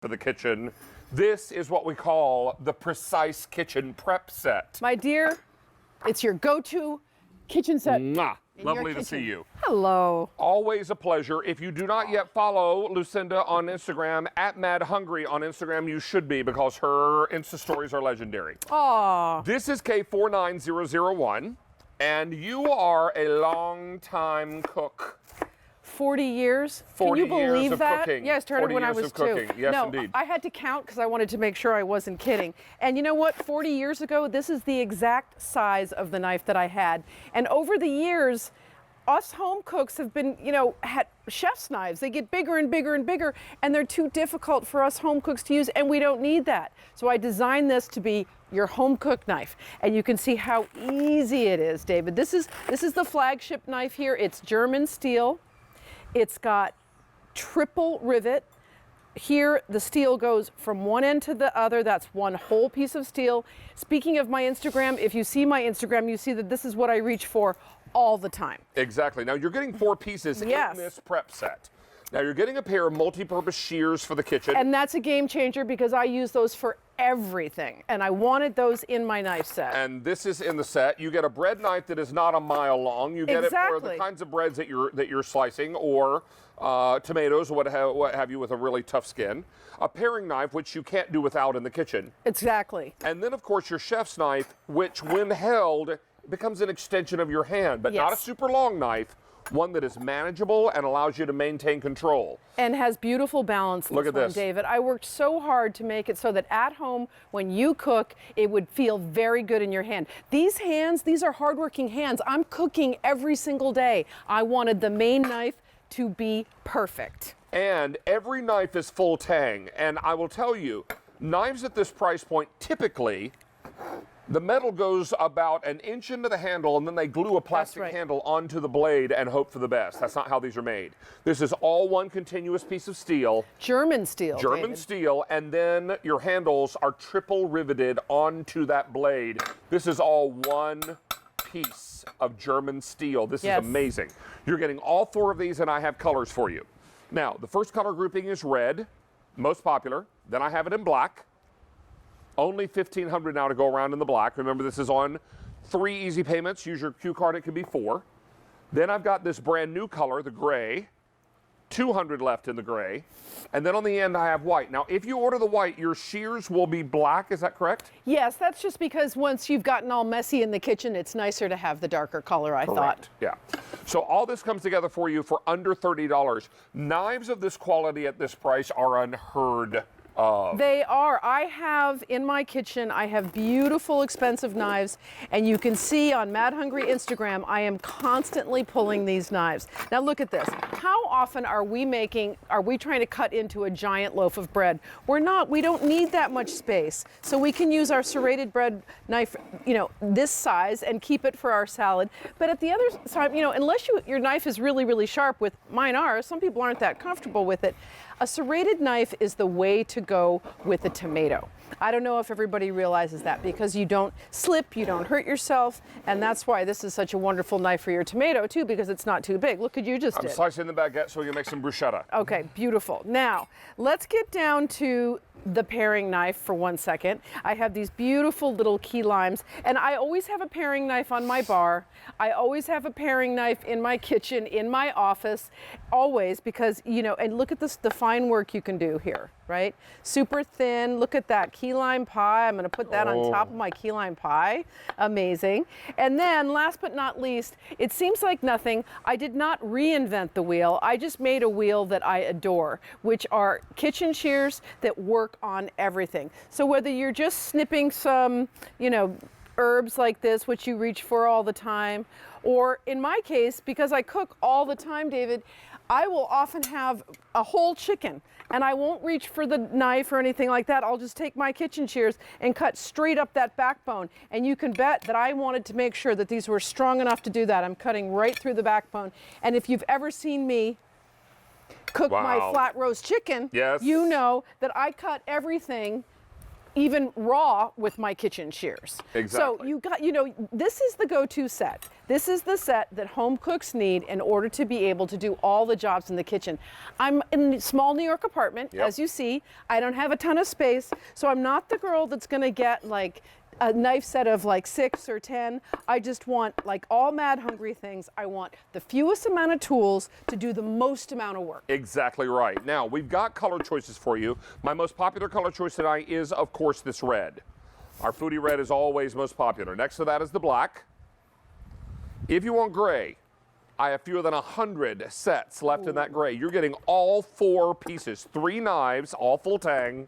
for the kitchen. This is what we call the Precise Kitchen Prep Set. My dear, it's your go-to kitchen set. Mwah. Lovely to see you. Hello. Always a pleasure. If you do not yet follow Lucinda on Instagram, @MadHungry on Instagram, you should be, because her Insta stories are legendary. Aw. This is K49001, and you are a long-time cook. 40 years? 40 Can you believe years of that? cooking. Yeah, I started 40 when I years was of 2. cooking. Yes, no, indeed. I had to count because I wanted to make sure I wasn't kidding. And you know what? 40 years ago, this is the exact size of the knife that I had. And over the years, us home cooks have been, had chef's knives. They get bigger and bigger and bigger, and they're too difficult for us home cooks to use, and we don't need that. So I designed this to be your home cook knife, and you can see how easy it is, David. This is the flagship knife here. It's German steel. It's got triple rivet. Here, the steel goes from one end to the other. That's one whole piece of steel. Speaking of my Instagram, if you see my Instagram, you see that this is what I reach for all the time. Exactly. Now, you're getting 4 pieces Yes. in this prep set. Now, you're getting a pair of multi-purpose shears for the kitchen. And that's a game changer because I use those for everything. And I wanted those in my knife set. And this is in the set. You get a bread knife that is not a mile long. You get it for the Exactly. kinds of breads that you're slicing, or tomatoes, or what have you, with a really tough skin. A paring knife, which you can't do without in the kitchen. Exactly. And then, of course, your chef's knife, which, when held, becomes an extension of your hand, but not a Yes. super long knife. One that is manageable and allows you to maintain control. And has beautiful balance. Look at one, this. David. I worked so hard to make it so that at home, when you cook, it would feel very good in your hand. These hands, these are hardworking hands. I'm cooking every single day. I wanted the main knife to be perfect. And every knife is full tang. And I will tell you, knives at this price point, typically, the metal goes about an inch into the handle, and then they glue a plastic right. handle onto the blade and hope for the best. That's not how these are made. This is all one continuous piece of steel. German steel, German David. steel, and then your handles are triple riveted onto that blade. This is all one piece of German steel. This Yes. is amazing. You're getting all 4 of these, and I have colors for you. Now, the first color grouping is red, most popular. Then I have it in black. Only $1,500 now to go around in the black. Remember, this is on 3 easy payments. Use your Q card, it can be 4. Then I've got this brand new color, the gray. 200 left in the gray. And then on the end, I have white. Now, if you order the white, your shears will be black. Is that correct? Yes, that's just because once you've gotten all messy in the kitchen, it's nicer to have the darker color, I thought. Yeah. So all this comes together for you for under $30. Knives of this quality at this price are unheard of. They are. I have in my kitchen, I have beautiful, expensive knives, and you can see on Mad Hungry Instagram, I am constantly pulling these knives. Now look at this. How often are we trying to cut into a giant loaf of bread? We're not. We don't need that much space. So we can use our serrated bread knife, this size, and keep it for our salad. But at the other side, unless your knife is really, really sharp, with mine are, some people aren't that comfortable with it. A serrated knife is the way to go with a tomato. I don't know if everybody realizes that, because you don't slip, you don't hurt yourself, and that's why this is such a wonderful knife for your tomato too, because it's not too big. Look what you just I'm did. slicing the baguette so we can make some bruschetta. Okay, beautiful. Now, let's get down to the paring knife for 1 second. I have these beautiful little key limes, and I always have a paring knife on my bar. I always have a paring knife in my kitchen, in my office, always, because, and look at this, the fine work you can do here, right? Super thin. Look at that key lime pie. I'm going to put that on top of my key lime pie. Amazing. And then last but not least, it seems like nothing. I did not reinvent the wheel. I just made a wheel that I adore, which are kitchen shears that work on everything. So whether you're just snipping some, herbs like this, which you reach for all the time, or in my case, because I cook all the time, David, I will often have a whole chicken, and I won't reach for the knife or anything like that. I'll just take my kitchen shears and cut straight up that backbone. And you can bet that I wanted to make sure that these were strong enough to do that. I'm cutting right through the backbone. And if you've ever seen me cook my flat roast chicken, Yes. you know that I cut everything even raw with my kitchen shears. Exactly. So you got, this is the go-to set. This is the set that home cooks need in order to be able to do all the jobs in the kitchen. I'm in a small New York apartment, Yep. as you see. I don't have a ton of space, so I'm not the girl that's gonna get like a knife set of like 6 or 10. I just want like all mad hungry things. I want the fewest amount of tools to do the most amount of work. Exactly right. Now, we've got color choices for you. My most popular color choice tonight is, of course, this red. Our foodie red is always most popular. Next to that is the black. If you want gray, I have fewer than 100 sets left in that gray. You're getting all 4 pieces, 3 knives, all full tang,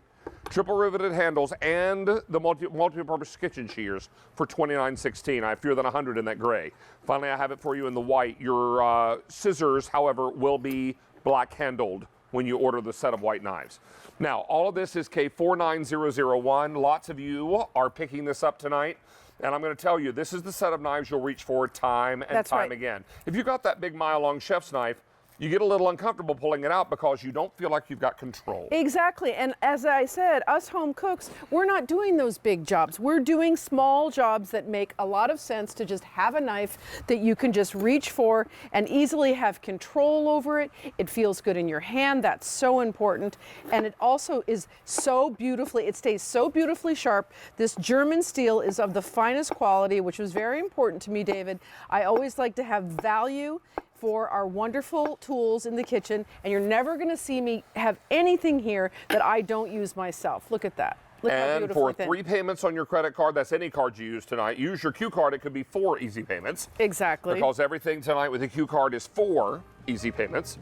triple riveted handles, and the multi-purpose kitchen shears for $29.16. I have fewer than 100 in that gray. Finally, I have it for you in the white. Your scissors, however, will be black handled when you order the set of white knives. Now, all of this is K49001. Lots of you are picking this up tonight. And I'm going to tell you, this is the set of knives you'll reach for time and That's time right. again. If you've got that big mile-long chef's knife, you get a little uncomfortable pulling it out because you don't feel like you've got control. Exactly, and as I said, us home cooks, we're not doing those big jobs. We're doing small jobs that make a lot of sense to just have a knife that you can just reach for and easily have control over it. It feels good in your hand, that's so important. And it also is so beautifully, it stays so beautifully sharp. This German steel is of the finest quality, which was very important to me, David. I always like to have value for our wonderful tools in the kitchen, and you're never going to see me have anything here that I don't use myself. Look at that. Look how And beautifully for thin. 3 payments on your credit card, that's any card you use tonight, use your Q card. It could be 4 easy payments. Exactly. Because everything tonight with the Q card is 4 easy payments.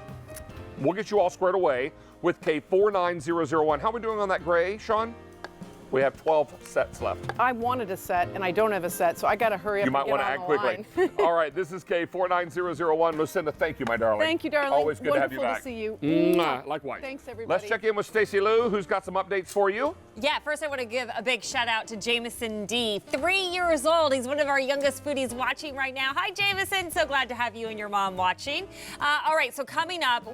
We'll get you all squared away with K49001. How are we doing on that gray, Sean? We have 12 sets left. I wanted a set, and I don't have a set, so I got to hurry up You might and get want to on act the quickly. line. All right, this is K49001. Lucinda, thank you, my darling. Thank you, darling. Always good Wonderful to have you back. see you. Mwah. Likewise. Thanks, everybody. Let's check in with Stacey Lou, who's got some updates for you. Yeah, first I want to give a big shout out to Jameson D. 3 years old. He's one of our youngest foodies watching right now. Hi, Jameson. So glad to have you and your mom watching. All right, so coming up,